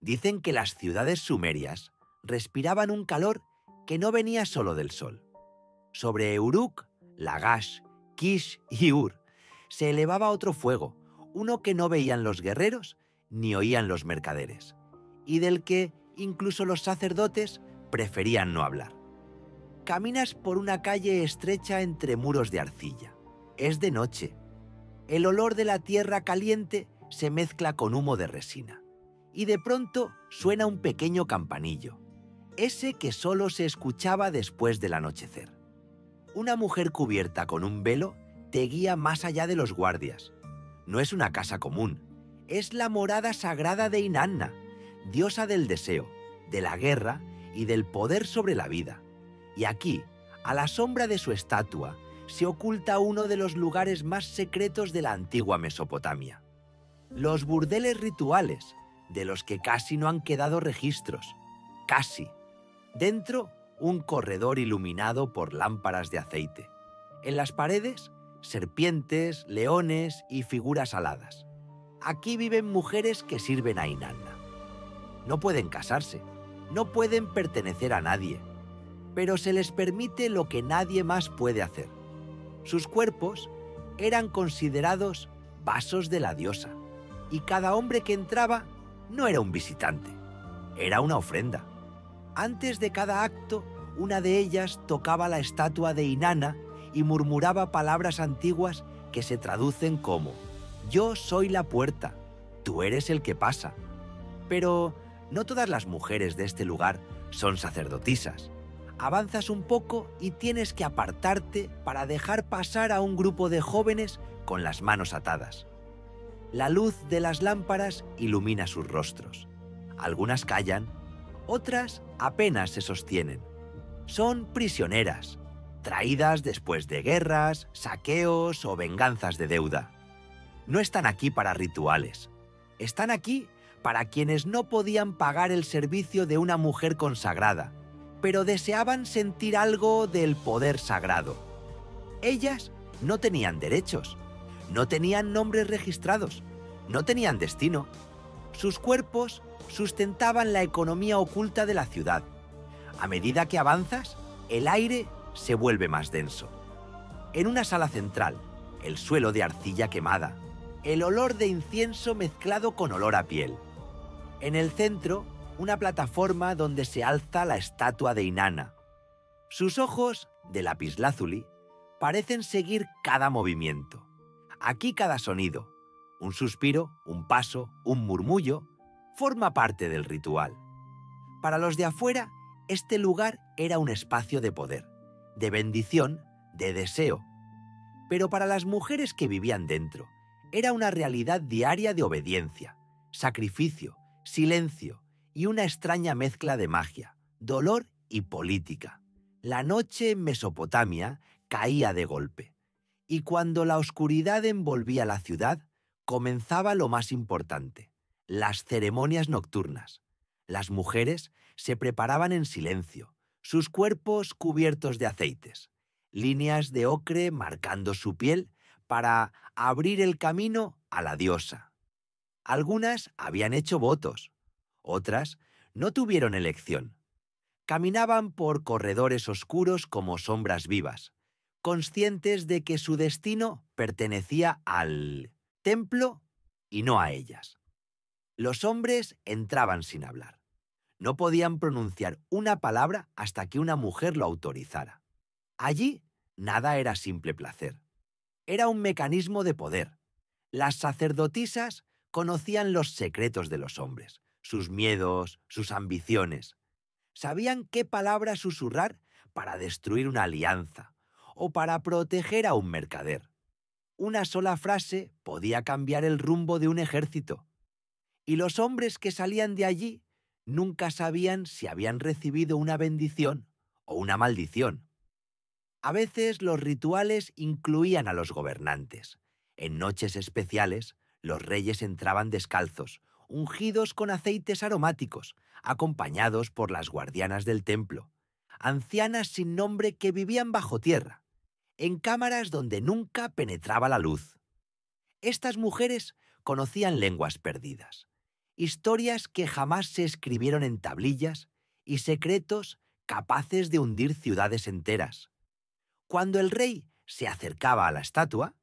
Dicen que las ciudades sumerias respiraban un calor que no venía solo del sol. Sobre Uruk, Lagash, Kish y Ur se elevaba otro fuego, uno que no veían los guerreros ni oían los mercaderes, y del que incluso los sacerdotes preferían no hablar. Caminas por una calle estrecha entre muros de arcilla. Es de noche. El olor de la tierra caliente se mezcla con humo de resina. Y de pronto suena un pequeño campanillo, ese que solo se escuchaba después del anochecer. Una mujer cubierta con un velo te guía más allá de los guardias. No es una casa común, es la morada sagrada de Inanna, diosa del deseo, de la guerra y del poder sobre la vida. Y aquí, a la sombra de su estatua, se oculta uno de los lugares más secretos de la antigua Mesopotamia. Los burdeles rituales, de los que casi no han quedado registros. Casi. Dentro, un corredor iluminado por lámparas de aceite. En las paredes, serpientes, leones y figuras aladas. Aquí viven mujeres que sirven a Inanna. No pueden casarse, no pueden pertenecer a nadie, pero se les permite lo que nadie más puede hacer. Sus cuerpos eran considerados vasos de la diosa, y cada hombre que entraba no era un visitante, era una ofrenda. Antes de cada acto, una de ellas tocaba la estatua de Inanna y murmuraba palabras antiguas que se traducen como: «Yo soy la puerta, tú eres el que pasa». Pero no todas las mujeres de este lugar son sacerdotisas. Avanzas un poco y tienes que apartarte para dejar pasar a un grupo de jóvenes con las manos atadas. La luz de las lámparas ilumina sus rostros. Algunas callan, otras apenas se sostienen. Son prisioneras, traídas después de guerras, saqueos o venganzas de deuda. No están aquí para rituales. Están aquí para quienes no podían pagar el servicio de una mujer consagrada, pero deseaban sentir algo del poder sagrado. Ellas no tenían derechos, no tenían nombres registrados, no tenían destino. Sus cuerpos sustentaban la economía oculta de la ciudad. A medida que avanzas, el aire se vuelve más denso. En una sala central, el suelo de arcilla quemada, el olor de incienso mezclado con olor a piel. En el centro, una plataforma donde se alza la estatua de Inanna. Sus ojos, de lapislázuli, parecen seguir cada movimiento. Aquí cada sonido, un suspiro, un paso, un murmullo, forma parte del ritual. Para los de afuera, este lugar era un espacio de poder, de bendición, de deseo. Pero para las mujeres que vivían dentro, era una realidad diaria de obediencia, sacrificio, silencio y una extraña mezcla de magia, dolor y política. La noche en Mesopotamia caía de golpe, y cuando la oscuridad envolvía la ciudad, comenzaba lo más importante, las ceremonias nocturnas. Las mujeres se preparaban en silencio, sus cuerpos cubiertos de aceites, líneas de ocre marcando su piel para abrir el camino a la diosa. Algunas habían hecho votos, otras no tuvieron elección. Caminaban por corredores oscuros como sombras vivas, conscientes de que su destino pertenecía al templo y no a ellas. Los hombres entraban sin hablar. No podían pronunciar una palabra hasta que una mujer lo autorizara. Allí nada era simple placer. Era un mecanismo de poder. Las sacerdotisas conocían los secretos de los hombres, sus miedos, sus ambiciones. Sabían qué palabra susurrar para destruir una alianza o para proteger a un mercader. Una sola frase podía cambiar el rumbo de un ejército. Y los hombres que salían de allí nunca sabían si habían recibido una bendición o una maldición. A veces los rituales incluían a los gobernantes. En noches especiales, los reyes entraban descalzos, ungidos con aceites aromáticos, acompañados por las guardianas del templo, ancianas sin nombre que vivían bajo tierra, en cámaras donde nunca penetraba la luz. Estas mujeres conocían lenguas perdidas, Historias que jamás se escribieron en tablillas y secretos capaces de hundir ciudades enteras. Cuando el rey se acercaba a la estatua,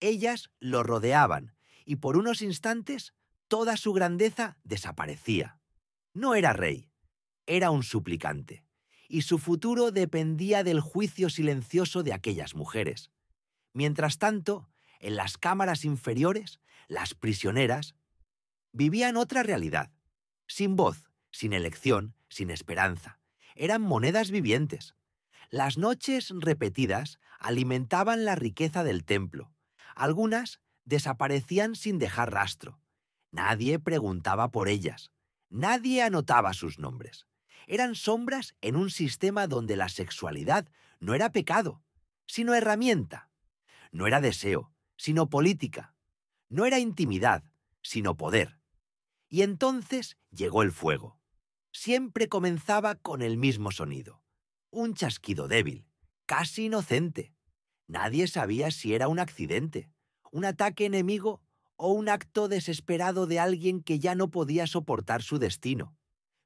ellas lo rodeaban y por unos instantes toda su grandeza desaparecía. No era rey, era un suplicante, y su futuro dependía del juicio silencioso de aquellas mujeres. Mientras tanto, en las cámaras inferiores, las prisioneras vivían otra realidad, sin voz, sin elección, sin esperanza. Eran monedas vivientes. Las noches repetidas alimentaban la riqueza del templo. Algunas desaparecían sin dejar rastro. Nadie preguntaba por ellas. Nadie anotaba sus nombres. Eran sombras en un sistema donde la sexualidad no era pecado, sino herramienta. No era deseo, sino política. No era intimidad, sino poder. Y entonces llegó el fuego. Siempre comenzaba con el mismo sonido. Un chasquido débil, casi inocente. Nadie sabía si era un accidente, un ataque enemigo o un acto desesperado de alguien que ya no podía soportar su destino.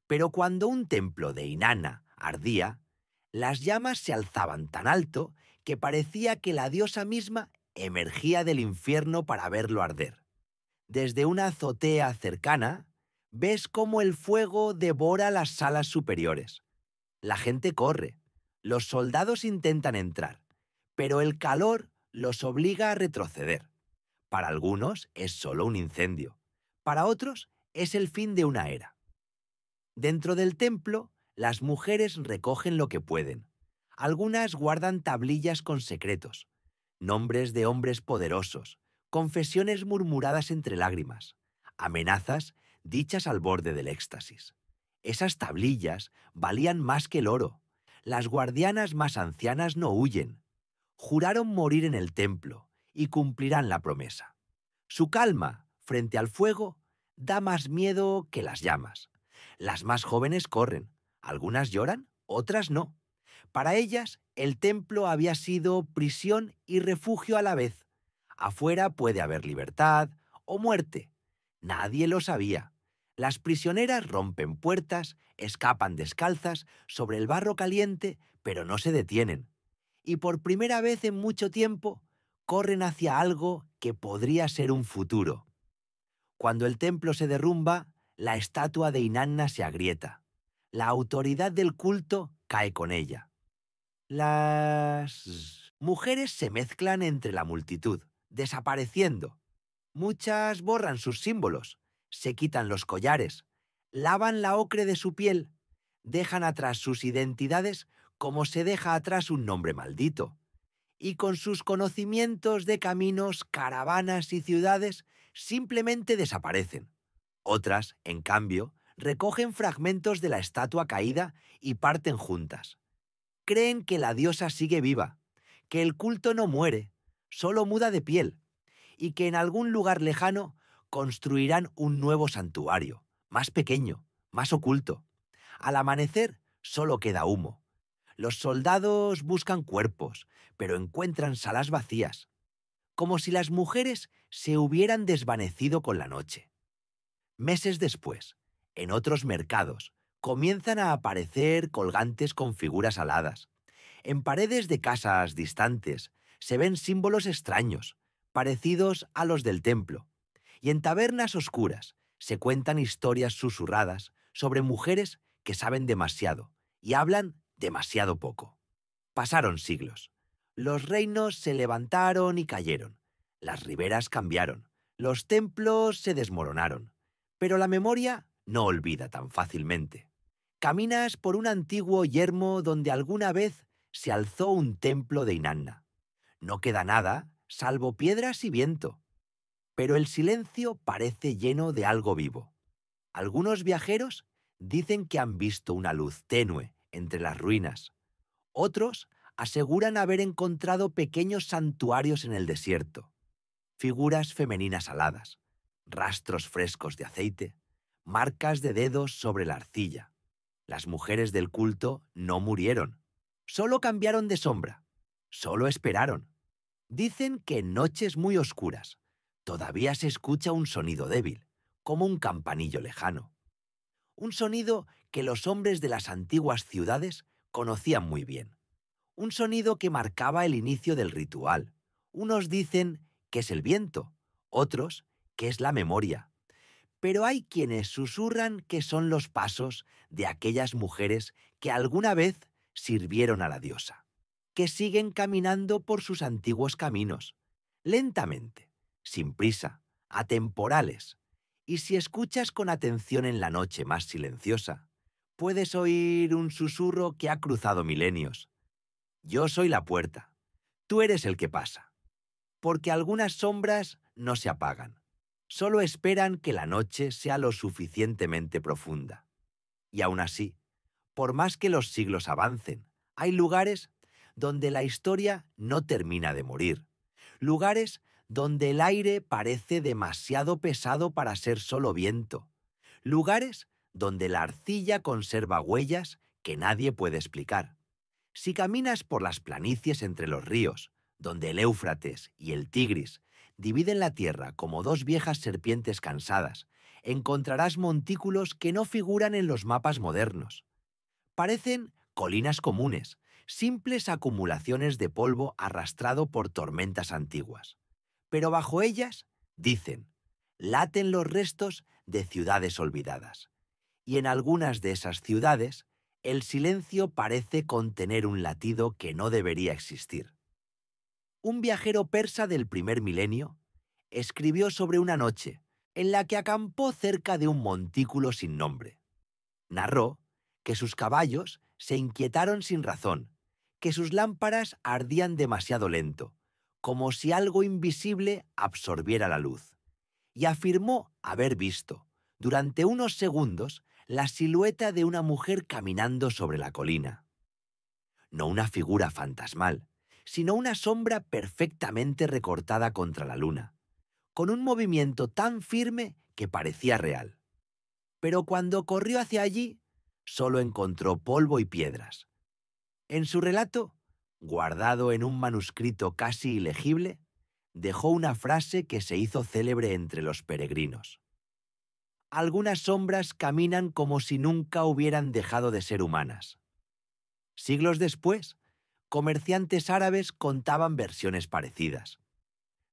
Pero cuando un templo de Inanna ardía, las llamas se alzaban tan alto que parecía que la diosa misma emergía del infierno para verlo arder. Desde una azotea cercana, ves cómo el fuego devora las salas superiores. La gente corre, los soldados intentan entrar, pero el calor los obliga a retroceder. Para algunos es solo un incendio, para otros es el fin de una era. Dentro del templo, las mujeres recogen lo que pueden. Algunas guardan tablillas con secretos, nombres de hombres poderosos, confesiones murmuradas entre lágrimas, amenazas dichas al borde del éxtasis. Esas tablillas valían más que el oro. Las guardianas más ancianas no huyen. Juraron morir en el templo y cumplirán la promesa. Su calma frente al fuego da más miedo que las llamas. Las más jóvenes corren, algunas lloran, otras no. Para ellas, el templo había sido prisión y refugio a la vez. Afuera puede haber libertad o muerte. Nadie lo sabía. Las prisioneras rompen puertas, escapan descalzas sobre el barro caliente, pero no se detienen. Y por primera vez en mucho tiempo, corren hacia algo que podría ser un futuro. Cuando el templo se derrumba, la estatua de Inanna se agrieta. La autoridad del culto cae con ella. Las mujeres se mezclan entre la multitud, desapareciendo. Muchas borran sus símbolos, se quitan los collares, lavan la ocre de su piel, dejan atrás sus identidades como se deja atrás un nombre maldito. Y con sus conocimientos de caminos, caravanas y ciudades, simplemente desaparecen. Otras, en cambio, recogen fragmentos de la estatua caída y parten juntas. Creen que la diosa sigue viva, que el culto no muere, solo muda de piel, y que en algún lugar lejano construirán un nuevo santuario, más pequeño, más oculto. Al amanecer solo queda humo. Los soldados buscan cuerpos, pero encuentran salas vacías, como si las mujeres se hubieran desvanecido con la noche. Meses después, en otros mercados, comienzan a aparecer colgantes con figuras aladas. En paredes de casas distantes se ven símbolos extraños, parecidos a los del templo. Y en tabernas oscuras se cuentan historias susurradas sobre mujeres que saben demasiado y hablan demasiado poco. Pasaron siglos. Los reinos se levantaron y cayeron. Las riberas cambiaron. Los templos se desmoronaron. Pero la memoria no olvida tan fácilmente. Caminas por un antiguo yermo donde alguna vez se alzó un templo de Inanna. No queda nada, salvo piedras y viento. Pero el silencio parece lleno de algo vivo. Algunos viajeros dicen que han visto una luz tenue entre las ruinas. Otros aseguran haber encontrado pequeños santuarios en el desierto, figuras femeninas aladas, rastros frescos de aceite, marcas de dedos sobre la arcilla. Las mujeres del culto no murieron, solo cambiaron de sombra, solo esperaron. Dicen que en noches muy oscuras todavía se escucha un sonido débil, como un campanillo lejano. Un sonido que los hombres de las antiguas ciudades conocían muy bien. Un sonido que marcaba el inicio del ritual. Unos dicen que es el viento, otros que es la memoria. Pero hay quienes susurran que son los pasos de aquellas mujeres que alguna vez sirvieron a la diosa, que siguen caminando por sus antiguos caminos, lentamente, sin prisa, atemporales. Y si escuchas con atención en la noche más silenciosa, puedes oír un susurro que ha cruzado milenios. Yo soy la puerta, tú eres el que pasa. Porque algunas sombras no se apagan, solo esperan que la noche sea lo suficientemente profunda. Y aún así, por más que los siglos avancen, hay lugares donde la historia no termina de morir, lugares donde el aire parece demasiado pesado para ser solo viento, lugares donde la arcilla conserva huellas que nadie puede explicar. Si caminas por las planicies entre los ríos, donde el Éufrates y el Tigris dividen la tierra como dos viejas serpientes cansadas, encontrarás montículos que no figuran en los mapas modernos. Parecen colinas comunes, simples acumulaciones de polvo arrastrado por tormentas antiguas. Pero bajo ellas, dicen, laten los restos de ciudades olvidadas. Y en algunas de esas ciudades, el silencio parece contener un latido que no debería existir. Un viajero persa del primer milenio escribió sobre una noche en la que acampó cerca de un montículo sin nombre. Narró que sus caballos se inquietaron sin razón, que sus lámparas ardían demasiado lento, como si algo invisible absorbiera la luz, y afirmó haber visto, durante unos segundos, la silueta de una mujer caminando sobre la colina. No una figura fantasmal, sino una sombra perfectamente recortada contra la luna, con un movimiento tan firme que parecía real. Pero cuando corrió hacia allí, solo encontró polvo y piedras. En su relato, guardado en un manuscrito casi ilegible, dejó una frase que se hizo célebre entre los peregrinos. Algunas sombras caminan como si nunca hubieran dejado de ser humanas. Siglos después, comerciantes árabes contaban versiones parecidas.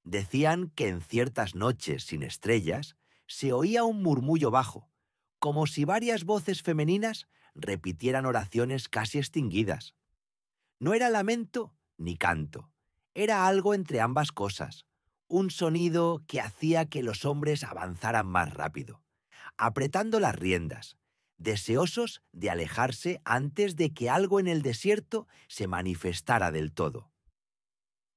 Decían que en ciertas noches sin estrellas se oía un murmullo bajo, como si varias voces femeninas repitieran oraciones casi extinguidas. No era lamento ni canto, era algo entre ambas cosas, un sonido que hacía que los hombres avanzaran más rápido, apretando las riendas, deseosos de alejarse antes de que algo en el desierto se manifestara del todo.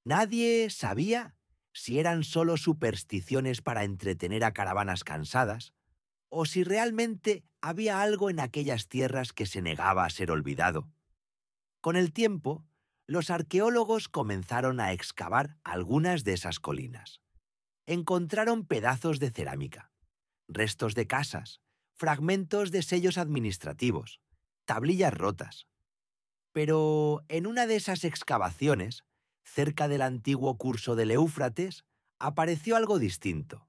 Nadie sabía si eran solo supersticiones para entretener a caravanas cansadas, o si realmente había algo en aquellas tierras que se negaba a ser olvidado. Con el tiempo, los arqueólogos comenzaron a excavar algunas de esas colinas. Encontraron pedazos de cerámica, restos de casas, fragmentos de sellos administrativos, tablillas rotas. Pero en una de esas excavaciones, cerca del antiguo curso del Éufrates, apareció algo distinto.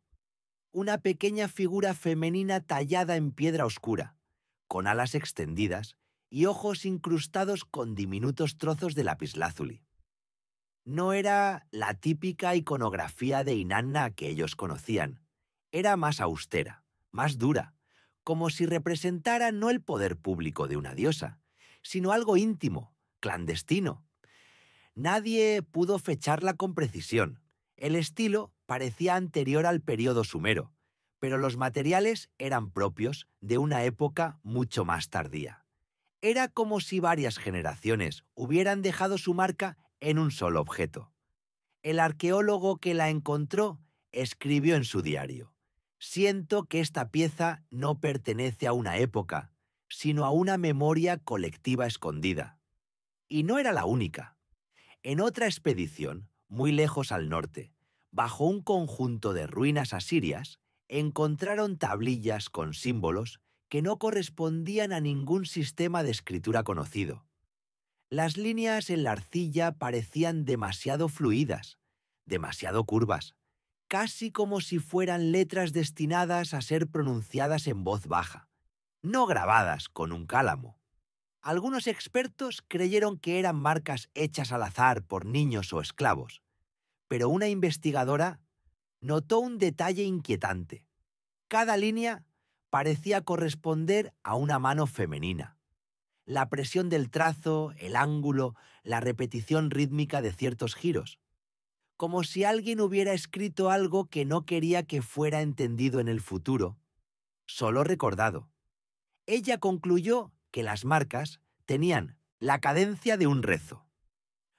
Una pequeña figura femenina tallada en piedra oscura, con alas extendidas y ojos incrustados con diminutos trozos de lapislázuli. No era la típica iconografía de Inanna que ellos conocían. Era más austera, más dura, como si representara no el poder público de una diosa, sino algo íntimo, clandestino. Nadie pudo fecharla con precisión. El estilo parecía anterior al período sumero, pero los materiales eran propios de una época mucho más tardía. Era como si varias generaciones hubieran dejado su marca en un solo objeto. El arqueólogo que la encontró escribió en su diario: «Siento que esta pieza no pertenece a una época, sino a una memoria colectiva escondida». Y no era la única. En otra expedición, muy lejos al norte, bajo un conjunto de ruinas asirias, encontraron tablillas con símbolos que no correspondían a ningún sistema de escritura conocido. Las líneas en la arcilla parecían demasiado fluidas, demasiado curvas, casi como si fueran letras destinadas a ser pronunciadas en voz baja, no grabadas con un cálamo. Algunos expertos creyeron que eran marcas hechas al azar por niños o esclavos, pero una investigadora notó un detalle inquietante. Cada línea parecía corresponder a una mano femenina. La presión del trazo, el ángulo, la repetición rítmica de ciertos giros, como si alguien hubiera escrito algo que no quería que fuera entendido en el futuro, solo recordado. Ella concluyó que las marcas tenían la cadencia de un rezo.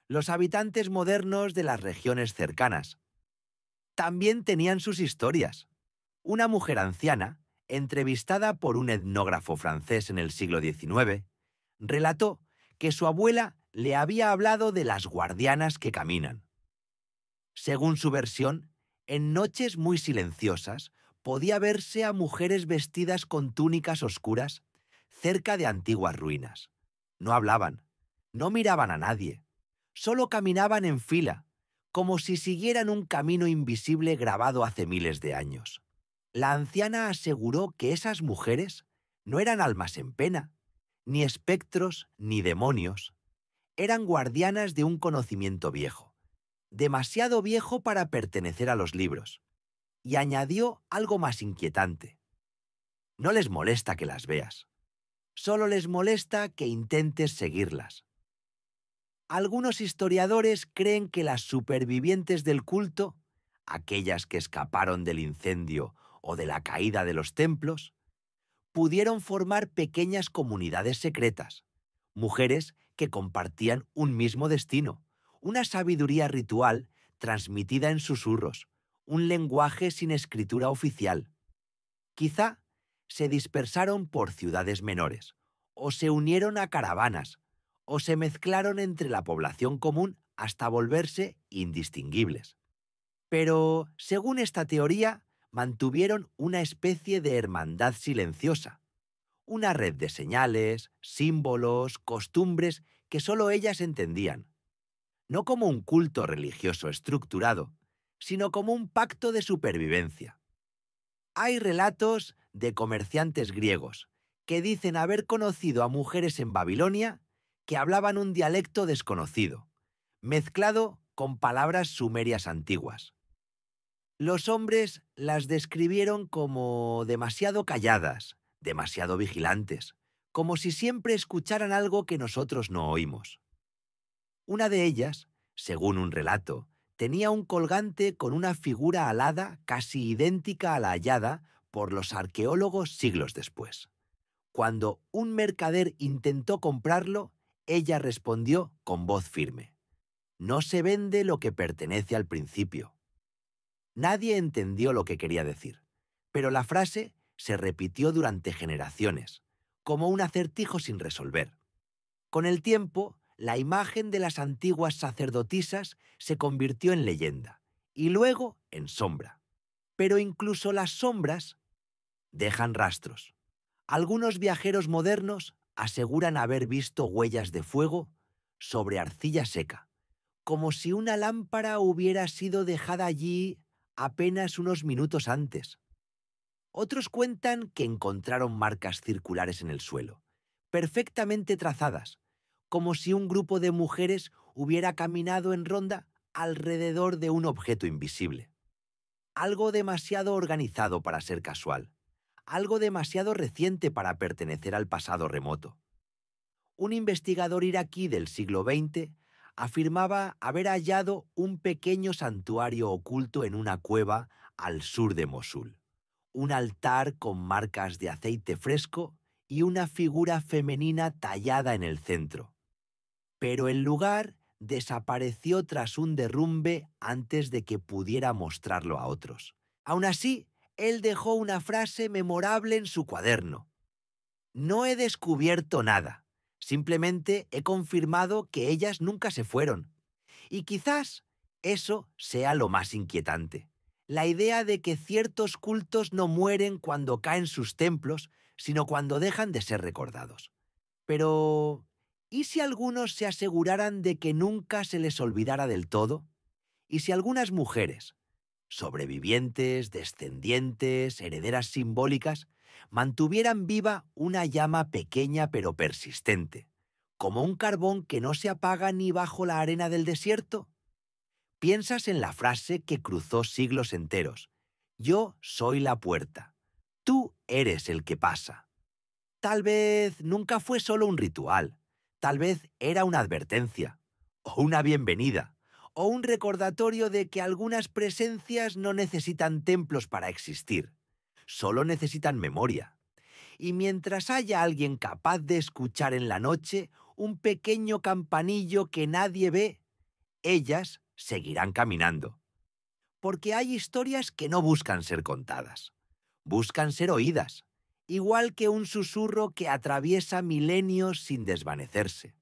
Los habitantes modernos de las regiones cercanas también tenían sus historias. Una mujer anciana, entrevistada por un etnógrafo francés en el siglo XIX, relató que su abuela le había hablado de las guardianas que caminan. Según su versión, en noches muy silenciosas podía verse a mujeres vestidas con túnicas oscuras cerca de antiguas ruinas. No hablaban, no miraban a nadie, solo caminaban en fila, como si siguieran un camino invisible grabado hace miles de años. La anciana aseguró que esas mujeres no eran almas en pena, ni espectros ni demonios. Eran guardianas de un conocimiento viejo, demasiado viejo para pertenecer a los libros. Y añadió algo más inquietante. No les molesta que las veas, solo les molesta que intentes seguirlas. Algunos historiadores creen que las supervivientes del culto, aquellas que escaparon del incendio o de la caída de los templos, pudieron formar pequeñas comunidades secretas, mujeres que compartían un mismo destino, una sabiduría ritual transmitida en susurros, un lenguaje sin escritura oficial. Quizá se dispersaron por ciudades menores, o se unieron a caravanas, o se mezclaron entre la población común hasta volverse indistinguibles. Pero, según esta teoría, mantuvieron una especie de hermandad silenciosa, una red de señales, símbolos, costumbres que solo ellas entendían, no como un culto religioso estructurado, sino como un pacto de supervivencia. Hay relatos de comerciantes griegos que dicen haber conocido a mujeres en Babilonia que hablaban un dialecto desconocido, mezclado con palabras sumerias antiguas. Los hombres las describieron como demasiado calladas, demasiado vigilantes, como si siempre escucharan algo que nosotros no oímos. Una de ellas, según un relato, tenía un colgante con una figura alada casi idéntica a la hallada por los arqueólogos siglos después. Cuando un mercader intentó comprarlo, ella respondió con voz firme: «No se vende lo que pertenece al principio». Nadie entendió lo que quería decir, pero la frase se repitió durante generaciones, como un acertijo sin resolver. Con el tiempo, la imagen de las antiguas sacerdotisas se convirtió en leyenda y luego en sombra. Pero incluso las sombras dejan rastros. Algunos viajeros modernos aseguran haber visto huellas de fuego sobre arcilla seca, como si una lámpara hubiera sido dejada allí apenas unos minutos antes. Otros cuentan que encontraron marcas circulares en el suelo, perfectamente trazadas, como si un grupo de mujeres hubiera caminado en ronda alrededor de un objeto invisible. Algo demasiado organizado para ser casual, algo demasiado reciente para pertenecer al pasado remoto. Un investigador iraquí del siglo XX afirmaba haber hallado un pequeño santuario oculto en una cueva al sur de Mosul, un altar con marcas de aceite fresco y una figura femenina tallada en el centro. Pero el lugar desapareció tras un derrumbe antes de que pudiera mostrarlo a otros. Aún así, él dejó una frase memorable en su cuaderno: «No he descubierto nada, simplemente he confirmado que ellas nunca se fueron». Y quizás eso sea lo más inquietante. La idea de que ciertos cultos no mueren cuando caen sus templos, sino cuando dejan de ser recordados. Pero, ¿y si algunos se aseguraran de que nunca se les olvidara del todo? ¿Y si algunas mujeres, sobrevivientes, descendientes, herederas simbólicas, mantuvieran viva una llama pequeña pero persistente, como un carbón que no se apaga ni bajo la arena del desierto. Piensas en la frase que cruzó siglos enteros: yo soy la puerta, tú eres el que pasa. Tal vez nunca fue solo un ritual, tal vez era una advertencia, o una bienvenida, o un recordatorio de que algunas presencias no necesitan templos para existir, solo necesitan memoria. Y mientras haya alguien capaz de escuchar en la noche un pequeño campanillo que nadie ve, ellas seguirán caminando. Porque hay historias que no buscan ser contadas, buscan ser oídas, igual que un susurro que atraviesa milenios sin desvanecerse.